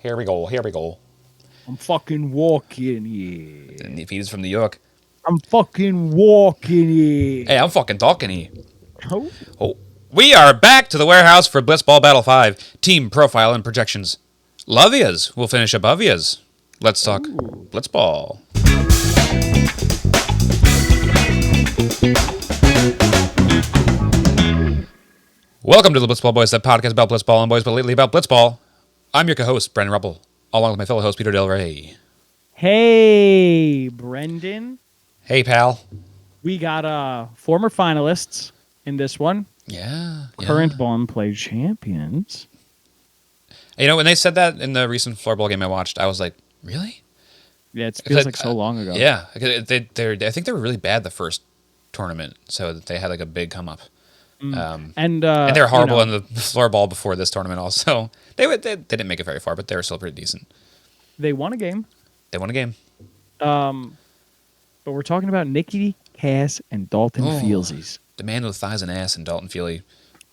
Here we go. Here we go. I'm fucking walking here. And if he's from New York. I'm fucking walking here. Hey, I'm fucking talking here. Oh. Oh. We are back to the warehouse for Blitzball Battle 5. Team profile and projections. Lovia's will finish above ya's. Let's talk Blitzball. Welcome to the Blitzball Boys, that podcast about Blitzball and boys, but lately about Blitzball. I'm your co-host, Brendan Ruppel, along with my fellow host, Peter Del Rey. Hey, Brendan. Hey, pal. We got former finalists in this one. Yeah. Current Ball and Play champions. You know, when they said that in the recent floorball game I watched, I was like, really? Yeah, it feels like so long ago. Yeah. I think they were really bad the first tournament, so they had like a big come up. And they were horrible in the floorball before this tournament also. They didn't make it very far, but they were still pretty decent. They won a game. But we're talking about Nicky, Cass, and Dalton Fielsies. The man with thighs and ass and Dalton Feely.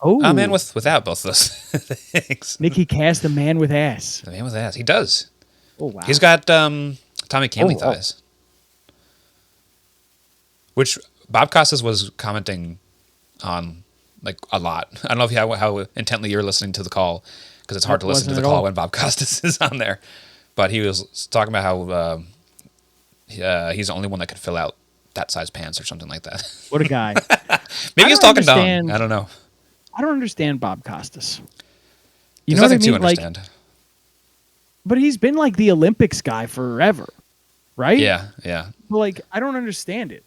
Oh. A man without both of those things. Nicky Cass, the man with ass. The man with ass. He does. Oh, wow. He's got Tommy Camley thighs. Which Bob Costas was commenting on like a lot. I don't know how intently you're listening to the call, because it's hard to listen to the call when Bob Costas is on there. But he was talking about how he's the only one that could fill out that size pants or something like that. What a guy. Maybe he's talking down. I don't know. I don't understand Bob Costas. You know nothing to understand. Like, but he's been like the Olympics guy forever, right? Yeah. But like, I don't understand it.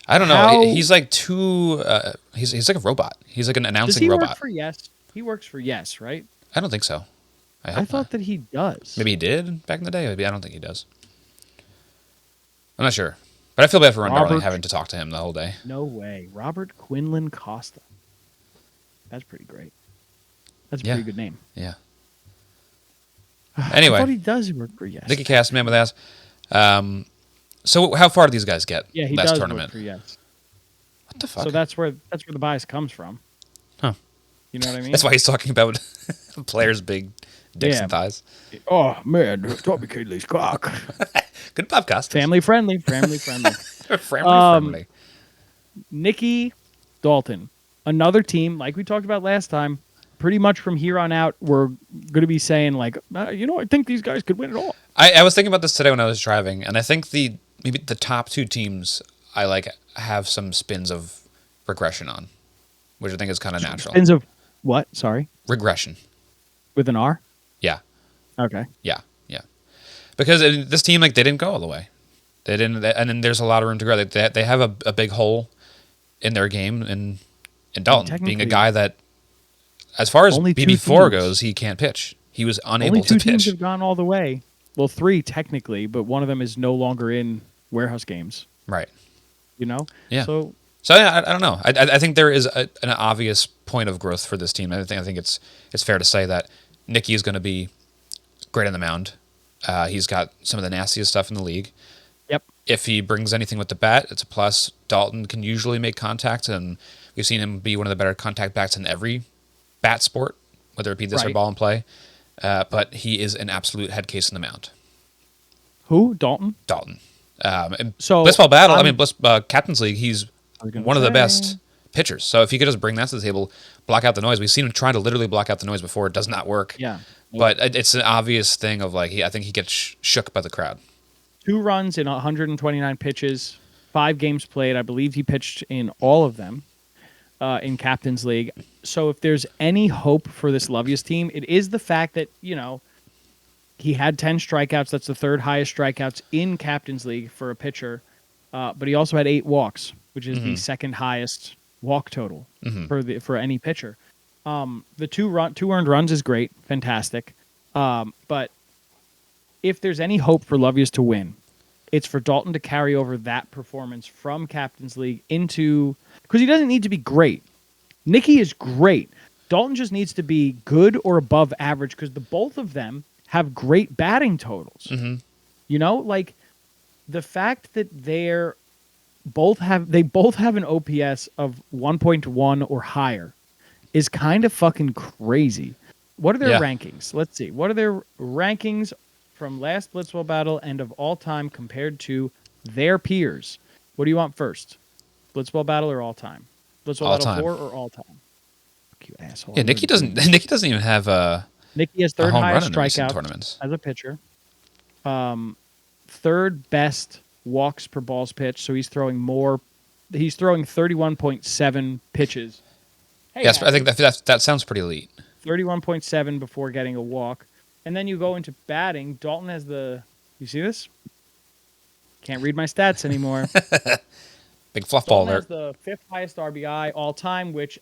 I don't know. He's like too. He's like a robot. He's like an announcing robot. Does he work for Yes? He works for Yes, right? I don't think so. I thought that he does. Maybe he did back in the day. Maybe I don't think he does. I'm not sure. But I feel bad for Ron Darling having to talk to him the whole day. No way. Robert Quinlan Costa. That's pretty great. That's a pretty good name. Yeah. Anyway. I thought he does work for Yes. Nicky Cass, man with ass. So how far do these guys get? Yeah, he last does tournament? work for Yes. What the fuck? So that's where the bias comes from. Huh. You know what I mean? That's why he's talking about players' big dicks and thighs. Oh, man. Tommy Camley's cock. Good podcast. Family friendly. Friendly. Nicky, Dalton. Another team, like we talked about last time, pretty much from here on out, we're going to be saying, like, I think these guys could win it all. I was thinking about this today when I was driving, and I think maybe the top two teams I like have some spins of regression on, which I think is kind of natural. Spins of what? Sorry? Regression. With an R? Yeah. Okay. Yeah. Because this team, like, they didn't go all the way. They didn't, and then there's a lot of room to grow. They have a big hole in their game in Dalton, being a guy that, as far as BB4 goes, he can't pitch. He was unable to pitch. Only two teams have gone all the way. Well, three technically, but one of them is no longer in warehouse games. Right. You know? Yeah. So yeah, I don't know. I think there is an obvious point of growth for this team. I think it's fair to say that Nicky is going to be great on the mound. He's got some of the nastiest stuff in the league. Yep. If he brings anything with the bat, it's a plus. Dalton can usually make contact, and we've seen him be one of the better contact bats in every bat sport, whether it be this or ball and play. But he is an absolute head case in the mound. Who? Dalton? Dalton. So Blitzball Battle, Captain's League, he's one of the best pitchers. So if he could just bring that to the table, block out the noise. We've seen him try to literally block out the noise before. It does not work. Yeah. But it's an obvious thing of, like, I think he gets shook by the crowd. 2 runs in 129 pitches, 5 games played. I believe he pitched in all of them in Captain's League. So if there's any hope for this Lovia's team, it is the fact that, he had 10 strikeouts. That's the third highest strikeouts in Captain's League for a pitcher. But he also had 8 walks, which is the second highest walk total for any pitcher. The 2 earned runs is great, fantastic. But if there's any hope for Lovia's to win, it's for Dalton to carry over that performance from Captain's League into, because he doesn't need to be great. Nicky is great. Dalton just needs to be good or above average, because the both of them have great batting totals. Like the fact that they both have an OPS of 1.1 or higher is kind of fucking crazy. What are their rankings? Let's see. What are their rankings from last Blitzball battle and of all time compared to their peers? What do you want first? Blitzball battle or all time? Blitzball all battle time. 4 or all time? You asshole. Yeah, Nicky doesn't even have Nicky has a third home highest run in recent strikeouts tournaments. as a pitcher. Third best walks per balls pitched. So he's throwing more. He's throwing 31.7 pitches. Hey, Yes, I think that sounds pretty elite. 31.7 before getting a walk. And then you go into batting. Dalton has you see this? Can't read my stats anymore. Big fluff ball Dalton there. has the 5th highest RBI all time, which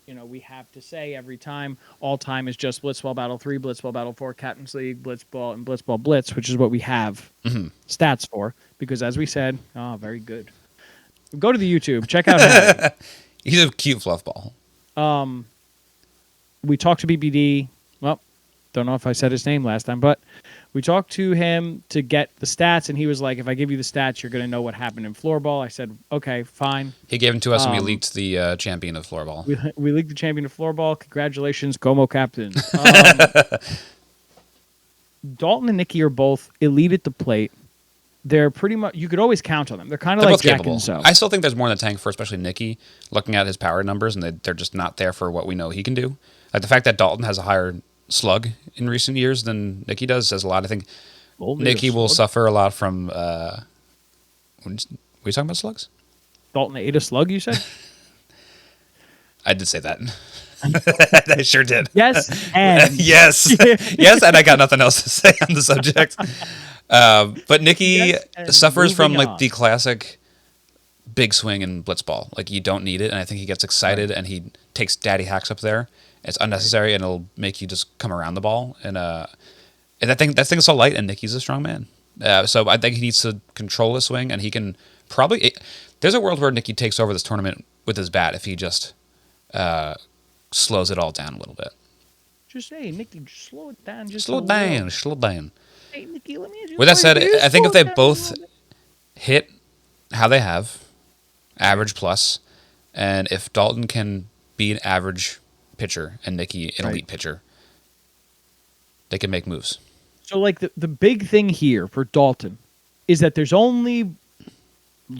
we have to say every time. All time is just Blitzball Battle 3, Blitzball Battle 4, Captain's League, Blitzball, and Blitzball Blitz, which is what we have stats for. Because as we said, very good. Go to the YouTube. Check out Harry. He's a cute fluff ball. We talked to BBD. Well, don't know if I said his name last time, but we talked to him to get the stats, and he was like, if I give you the stats, you're going to know what happened in floorball. I said, okay, fine. He gave them to us, and we leaked the champion of floorball. We leaked the champion of floorball. Congratulations, Como Captain. Dalton and Nicky are both elite at the plate. They're pretty much, you could always count on them. They're kind of like Jack and Zoe. I still think there's more in the tank for especially Nicky, looking at his power numbers, and they're just not there for what we know he can do. Like the fact that Dalton has a higher slug in recent years than Nicky does says a lot. I think Nicky will suffer a lot from, were you talking about slugs? Dalton ate a slug, you said? I did say that. I sure did. Yes, and yes, yes, and I got nothing else to say on the subject. But Nicky suffers from like the classic big swing in blitzball. Like you don't need it, and I think he gets excited and he takes daddy hacks up there. It's unnecessary, and it'll make you just come around the ball. And I think that thing's so light, and Nicky's a strong man. So I think he needs to control his swing, and he can probably. There's a world where Nicky takes over this tournament with his bat if he just slows it all down a little bit. Just say, Nicky, just slow it down. Just slow it down. Slow it down. Hey, Nicky, let me just. With that said, I think if they both hit how they have, average plus, and if Dalton can be an average pitcher and Nicky an elite pitcher, they can make moves. So, like, the big thing here for Dalton is that there's only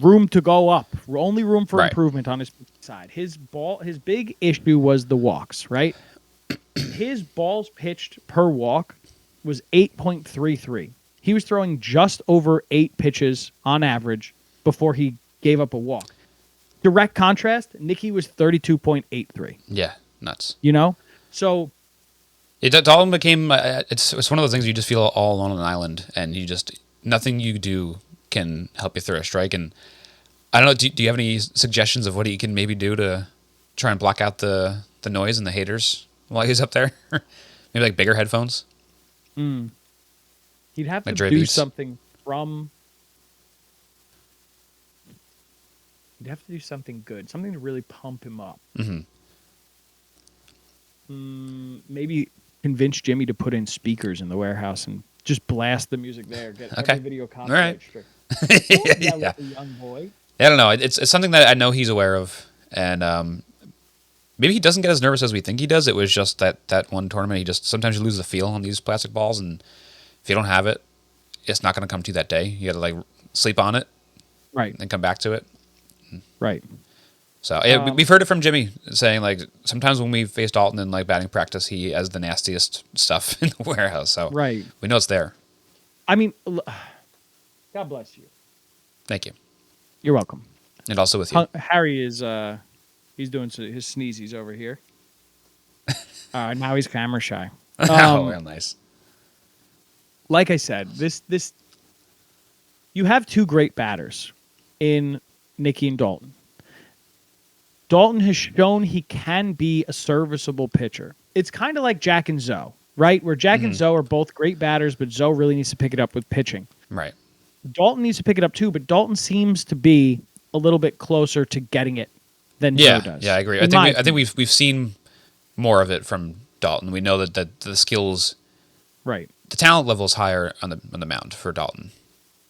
room to go up, only room for improvement on his side. His big issue was the walks, right? His balls pitched per walk was 8.33. He was throwing just over 8 pitches on average before he gave up a walk. Direct contrast, Nicky was 32.83. Yeah, nuts. You know? So Dalton became it's one of those things you just feel all alone on an island, and you just nothing you do can help you throw a strike. And I don't know, do you have any suggestions of what he can maybe do to try and block out the noise and the haters while he's up there? Maybe like bigger headphones? He'd have to Like do something He'd have to do something good, something to really pump him up. Maybe convince Jimmy to put in speakers in the warehouse and just blast the music there. Get every video copyright strict. Yeah. Young boy. I don't know. It's something that I know he's aware of, and maybe he doesn't get as nervous as we think he does. It was just that one tournament. He just sometimes you lose the feel on these plastic balls, and if you don't have it, it's not going to come to you that day. You got to like sleep on it, right, and come back to it, right. So we've heard it from Jimmy saying like sometimes when we face Dalton in like batting practice, he has the nastiest stuff in the warehouse. So we know it's there. I mean, God bless you. Thank you. You're welcome. And also with you. Harry is he's doing his sneezies over here. Now he's camera shy. Oh, real nice. Like I said, this you have two great batters in Nicky and Dalton. Dalton has shown he can be a serviceable pitcher. It's kind of like Jack and Zoe, right? Where Jack and Zoe are both great batters, but Zoe really needs to pick it up with pitching. Right. Dalton needs to pick it up too, but Dalton seems to be a little bit closer to getting it than Zoe does. Yeah, I agree. I think we've seen more of it from Dalton. We know that the skills, right, the talent level is higher on the mound for Dalton.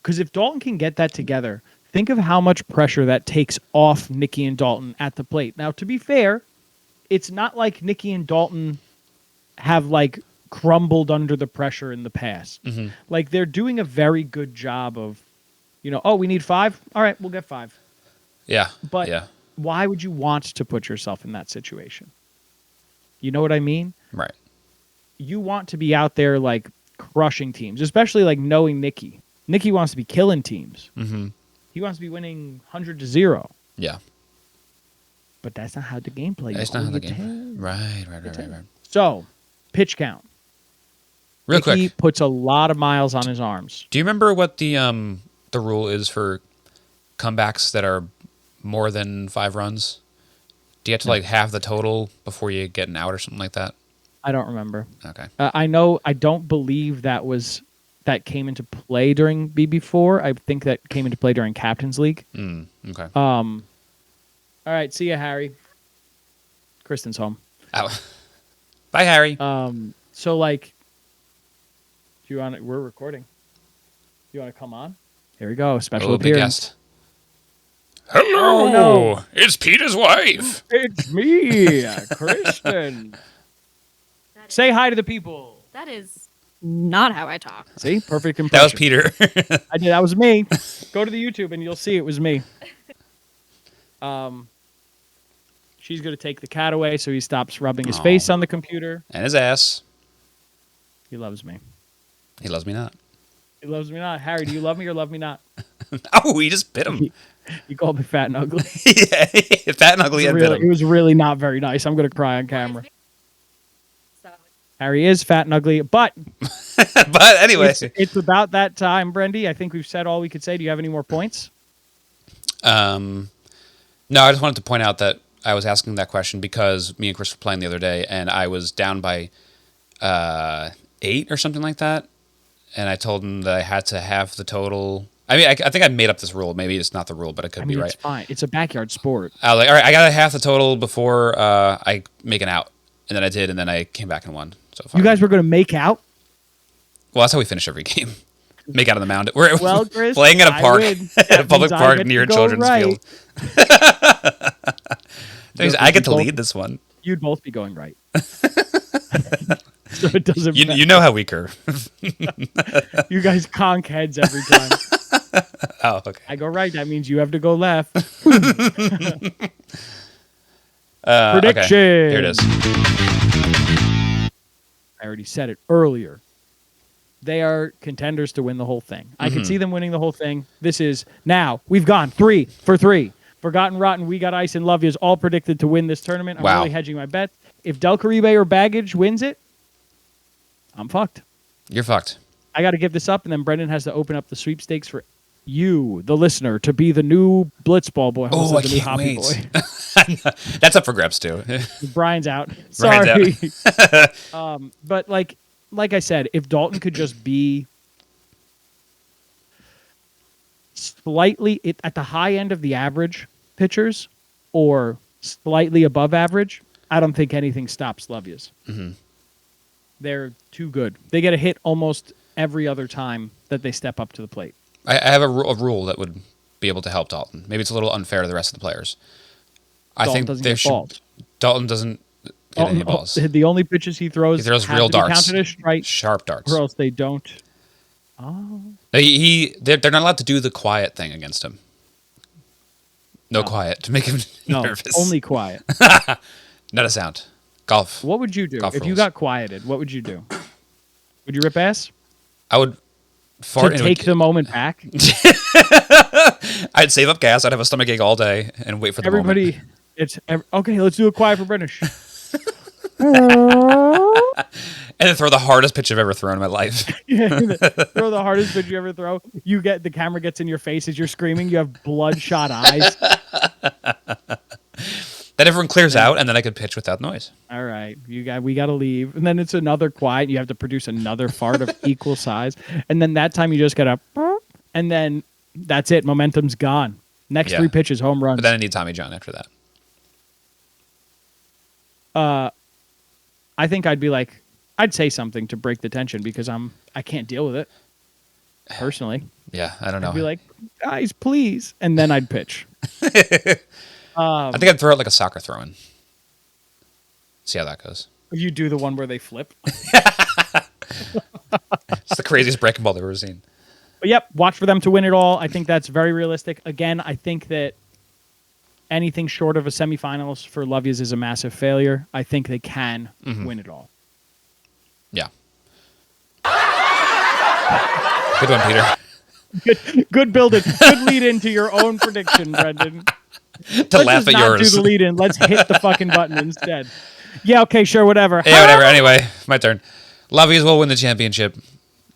Because if Dalton can get that together, think of how much pressure that takes off Nicky and Dalton at the plate. Now, to be fair, it's not like Nicky and Dalton have like crumbled under the pressure in the past. Mm-hmm. Like they're doing a very good job of, oh, we need 5. All right, we'll get 5. Yeah. But yeah. why would you want to put yourself in that situation? You know what I mean? Right. You want to be out there like crushing teams, especially like knowing Nicky. Nicky wants to be killing teams. Mm-hmm. He wants to be winning 100-0. Yeah. But that's not how the game plays. That's not how the game. Right. So, pitch count. Real Nicky quick, puts a lot of miles on his arms. do you remember what the rule is for comebacks that are more than 5 runs? Do you have to like halve the total before you get an out or something like that? I don't remember. Okay. I know. I don't believe that came into play during BB4. I think that came into play during Captain's League. Okay. All right. See ya, Harry. Kristen's home. Oh. Bye, Harry. So like, do you want? We're recording. Do you want to come on? Here we go. Special big appearance. guest. Hello. Oh, no. It's Peter's wife. It's me, Kristen. Say hi to the people. That is not how I talk. See, perfect impression. That was Peter. I did. That was me. Go to the YouTube and you'll see it was me. She's going to take the cat away so he stops rubbing his face on the computer. And his ass. He loves me. He loves me not. He loves me not. Harry, do you love me or love me not? Oh, he just bit him. You called me fat and ugly. Yeah, fat and ugly and bit It him. was really not very nice. I'm going to cry on camera. Harry is fat and ugly, but But anyway. it's about that time, Brendy. I think we've said all we could say. Do you have any more points? No, I just wanted to point out that I was asking that question because me and Chris were playing the other day, and I was down by 8 or something like that, and I told him that I had to have the total. I mean, I think I made up this rule. Maybe it's not the rule, but it could be right. It's fine. It's a backyard sport. I was like, all right, I got to have the total before I make an out, and then I did, and then I came back and won. So you guys were going to make out? Well, that's how we finish every game. Make out on the mound. We're Chris, playing at a park, at a public park near children's field. I get to lead this one. You'd both be going right. So it doesn't matter. You know how we curve. You guys conk heads every time. Oh, okay. I go right. That means you have to go left. Prediction. Okay. Here it is. I already said it earlier. They are contenders to win the whole thing. I can see them winning the whole thing. This is now. We've gone 3 for 3. Forgotten Rotten, We Got Ice, and Love You is all predicted to win this tournament. I'm really hedging my bet. If Del Caribe or Baggage wins it, I'm fucked. You're fucked. I got to give this up, and then Brendan has to open up the sweepstakes for you, the listener, to be the new Blitzball boy. Oh, I the new can't Hoppy wait. boy. That's up for grabs, too. Brian's out. Sorry. Brian's out. But like I said, if Dalton could just be slightly at the high end of the average pitchers or slightly above average, I don't think anything stops Lovia's. Mm-hmm. They're too good. They get a hit almost every other time that they step up to the plate. I have a rule that would be able to help Dalton. Maybe it's a little unfair to the rest of the players. Dalton doesn't get balls. Dalton doesn't get any balls. The only pitches he throws real darts. Counted as strike, sharp darts. or else they don't. Oh. They're not allowed to do the quiet thing against him. No quiet to make him nervous. Only quiet. Not a sound. Golf. What would you do Golf if you rules. got quieted? What would you do? Would you rip ass? I would fart to take the moment back. I'd save up gas. I'd have a stomachache all day and wait for the moment. Okay. Let's do it quiet for British. And then throw the hardest pitch I've ever thrown in my life. Throw the hardest pitch you ever throw. The camera gets in your face as you're screaming. You have bloodshot eyes. Then everyone clears out, and then I could pitch without noise. All right, we got to leave, and then it's another quiet. You have to produce another fart of equal size, and then that time you just get a, and then that's it. Momentum's gone. Next 3 pitches, home runs. But then I need Tommy John after that. I think I'd say something to break the tension because I can't deal with it personally. Yeah, I don't know. I'd be like, guys, please, and then I'd pitch. I think I'd throw it like a soccer throw-in. See how that goes. You do the one where they flip. It's the craziest breaking ball I've ever seen. But yep, watch for them to win it all. I think that's very realistic. Again, I think that anything short of a semifinals for Love Yous is a massive failure. I think they can win it all. Yeah. Good one, Peter. Good build it. Good lead into your own prediction, Brendan. To laugh at yours. Let's not do the lead in. Let's hit the fucking button instead. Yeah, okay, sure, whatever. Yeah, whatever. Anyway, my turn. Love Yous will win the championship.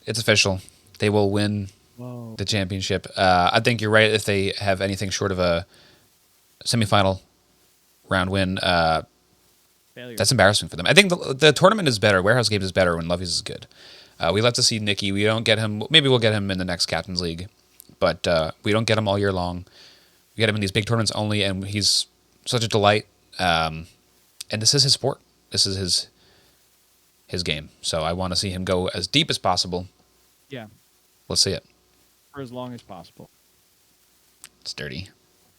It's official. They will win the championship. I think you're right. If they have anything short of a semifinal round win, that's embarrassing for them. I think the tournament is better. Warehouse Games is better when Love Yous is good. We love to see Nicky. We don't get him. Maybe we'll get him in the next Captain's League, but we don't get him all year long. We get him in these big tournaments only, and he's such a delight. And this is his sport. This is his game. So I want to see him go as deep as possible. Yeah. Let's see it. For as long as possible. It's dirty.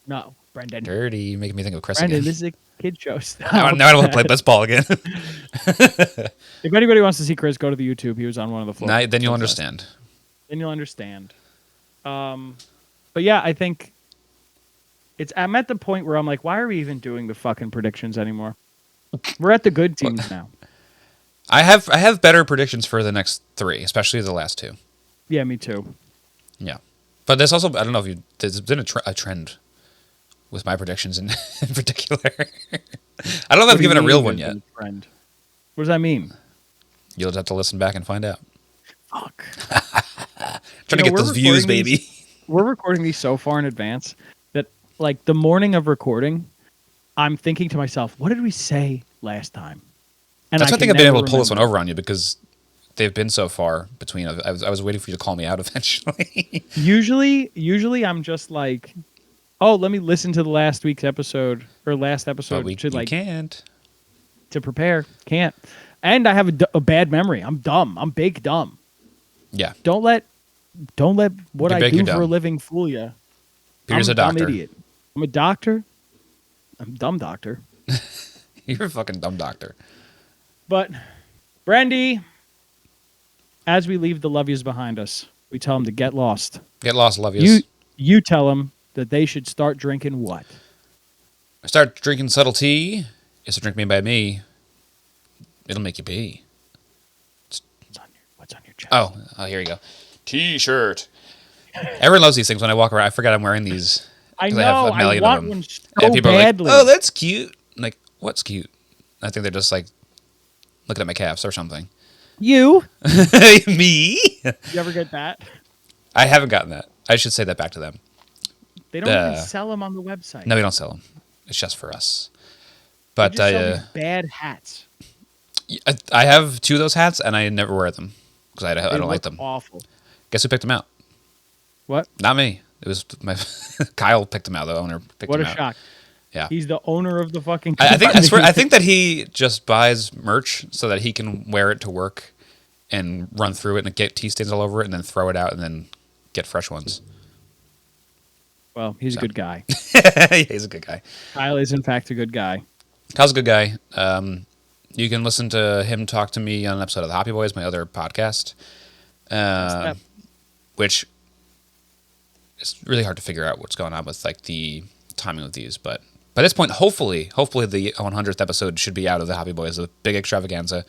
No, Brendan. Dirty. You're making me think of Chris Brendan, again. this is a kid show. Now I don't want to play Blitzball again. If anybody wants to see Chris, go to the YouTube. He was on one of the floors. Then you'll understand. Then you'll understand. But yeah, I think I'm at the point where I'm like, why are we even doing the fucking predictions anymore? We're at the good teams now. I have better predictions for the next three, especially the last two. Yeah, me too. Yeah, but there's also I don't know if there's been a trend with my predictions in particular. I don't know if I've given a real one yet. Trend? What does that mean? You'll just have to listen back and find out. Fuck. Trying to get those views, baby. We're recording these so far in advance that, like, the morning of recording, I'm thinking to myself, what did we say last time? And that's why I think I've been able to pull this one over on you because they've been so far between. I was waiting for you to call me out eventually. Usually I'm just like, oh, let me listen to the last week's episode or last episode can't to prepare. Can't. And I have a bad memory. I'm dumb. I'm big dumb. Yeah. Don't let what I do for dumb. a living fool you. Peter's I'm a doctor. I'm an idiot. I'm a doctor. I'm a dumb doctor. You're a fucking dumb doctor. But, Brandy, as we leave the Love Yous behind us, we tell them to get lost. Get lost, Love Yous. You tell them that they should start drinking what? Start drinking subtle tea. It's a drink made by me. It'll make you pee. What's on your chest? Oh, here you go. T-shirt. Everyone loves these things. When I walk around, I forget I'm wearing these. I know. I have a million want of them. one so people badly. are like, "Oh, that's cute." I'm like, what's cute? I think they're just like looking at my calves or something. You? Me? You ever get that? I haven't gotten that. I should say that back to them. They don't even sell them on the website. No, we don't sell them. It's just for us. They But just sell these bad hats. I have two of those hats, and I never wear them because I don't like them. Awful. Guess who picked them out? What? Not me. It was my Kyle picked them out. The owner picked What them a out. shock. Yeah. He's the owner of the fucking I think company. I think that he just buys merch so that he can wear it to work and run through it and get tea stains all over it and then throw it out and then get fresh ones. Well, he's a good guy. Yeah, he's a good guy. Kyle is, in fact, a good guy. Kyle's a good guy. You can listen to him talk to me on an episode of The Hoppy Boys, my other podcast, which it's really hard to figure out what's going on with like the timing of these. But by this point, hopefully the 100th episode should be out of The Hoppy Boys, a big extravaganza.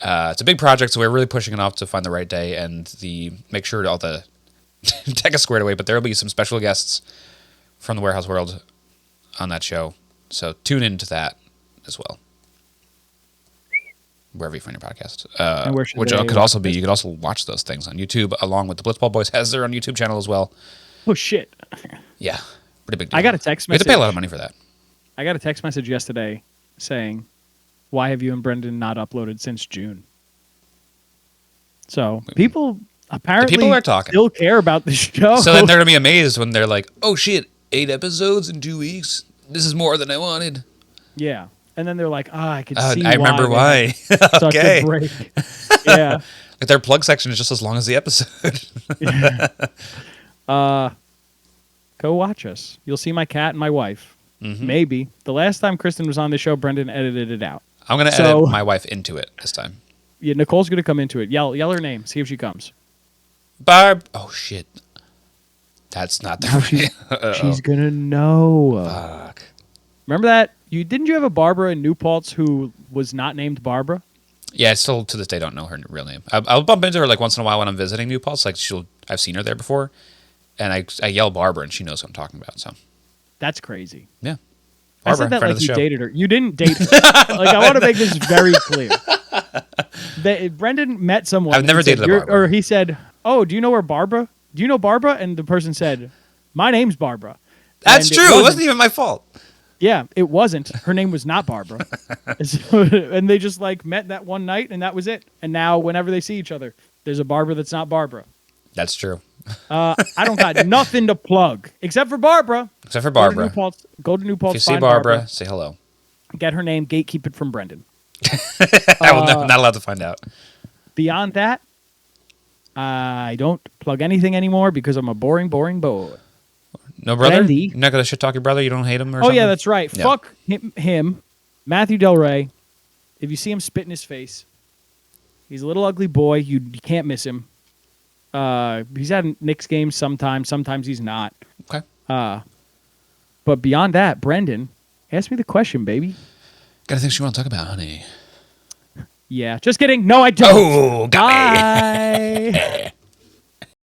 It's a big project, so we're really pushing it off to find the right day and make sure all the tech is squared away. But there will be some special guests from the Warehouse World on that show, so tune into that as well. Wherever you find your podcast, which could also be, you could also watch those things on YouTube, along with the Blitzball Boys has their own YouTube channel as well. Oh shit! Yeah, pretty big deal. I got a text We have message. to pay a lot of money for that. I got a text message yesterday saying, "Why have you and Brendan not uploaded since June?" So people apparently people are talking. still care about the show. So then they're gonna be amazed when they're like, "Oh shit, 8 episodes in 2 weeks. This is more than I wanted." Yeah. And then they're like, I could see I remember why. Such Okay. a break. Yeah. Like their plug section is just as long as the episode. Go watch us. You'll see my cat and my wife. Mm-hmm. Maybe. The last time Kristen was on the show, Brendan edited it out. I'm gonna edit my wife into it this time. Yeah, Nicole's gonna come into it. Yell her name. See if she comes. Barb. Oh shit. That's not the right. She's gonna know. Fuck. Remember that? Didn't you have a Barbara in New Paltz who was not named Barbara? Yeah, I still to this day don't know her real name. I'll bump into her like once in a while when I'm visiting New Paltz. Like I've seen her there before, and I yell Barbara and she knows what I'm talking about. So that's crazy. Yeah, Barbara, I said that like you dated her. You didn't date her. Like I want to make this very clear. Brendan met someone. I've never dated a Barbara. Or he said, "Oh, do you know where Barbara? Do you know Barbara?" And the person said, "My name's Barbara." That's true. It wasn't even my fault. Yeah, it wasn't. Her name was not Barbara. And they just like met that one night and that was it. And now whenever they see each other, there's a Barbara that's not Barbara. That's true. I don't got nothing to plug except for Barbara. Except for Barbara. Go to New Paltz. If you see Barbara, say hello. Get her name, gatekeep it from Brendan. I will not allowed to find out. Beyond that, I don't plug anything anymore because I'm a boring boy. No brother? Wendy. You're not going to shit talk your brother? You don't hate him or something? Oh, yeah, that's right. Yeah. Fuck him, Matthew Del Rey. If you see him spit in his face, he's a little ugly boy. You can't miss him. He's at Knicks games sometimes. Sometimes he's not. Okay. But beyond that, Brendan, ask me the question, baby. Got anything you want to talk about, honey? Yeah, just kidding. No, I don't. Oh, got me.